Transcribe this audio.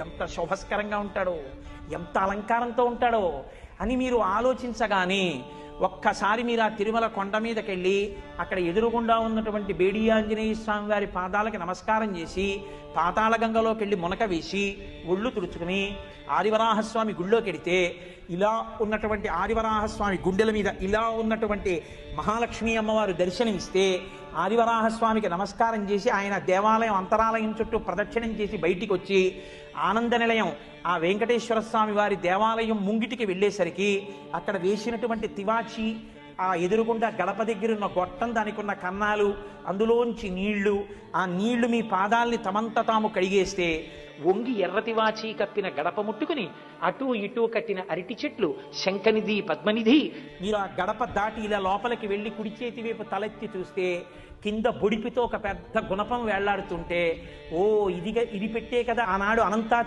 ఎంత శోభస్కరంగా ఉంటాడో, ఎంత అలంకారంతో ఉంటాడో అని మీరు ఆలోచించగానే ఒక్కసారి మీరు ఆ తిరుమల కొండ మీదకెళ్ళి అక్కడ ఎదురుగుండా ఉన్నటువంటి బేడి ఆంజనేయ స్వామి వారి పాదాలకి నమస్కారం చేసి పాతాళ గంగలోకి వెళ్ళి మునక వేసి ఒళ్ళు తుడుచుకుని ఆదివరాహస్వామి గుళ్ళోకి వెడితే ఇలా ఉన్నటువంటి ఆదివరాహస్వామి గుండెల మీద ఇలా ఉన్నటువంటి మహాలక్ష్మీ అమ్మవారు దర్శనమిస్తే ఆదివరాహస్వామికి నమస్కారం చేసి ఆయన దేవాలయం అంతరాలయం చుట్టూ ప్రదక్షిణం చేసి బయటికి వచ్చి ఆనంద నిలయం ఆ వెంకటేశ్వర స్వామి వారి దేవాలయం ముంగిటికి వెళ్ళేసరికి అక్కడ వేసినటువంటి తివాచి ఆ ఎదురుగుండా గడప దగ్గర ఉన్న గొట్టం, దానికి ఉన్న కన్నాలు, అందులోంచి నీళ్లు, ఆ నీళ్లు మీ పాదాల్ని తమంత తాము కడిగేస్తే వంగి ఎర్రతివాచి కప్పిన గడప ముట్టుకుని అటూ ఇటూ కట్టిన అరటి చెట్లు, శంఖనిధి, పద్మనిధి, మీరు ఆ గడప దాటి ఇలా లోపలికి వెళ్ళి కుడి చేతి వైపు తలెత్తి చూస్తే కింద బొడిపితో ఒక పెద్ద గుణపం వేళ్లాడుతుంటే, ఓ ఇది పెట్టే కదా ఆనాడు అనంతాచ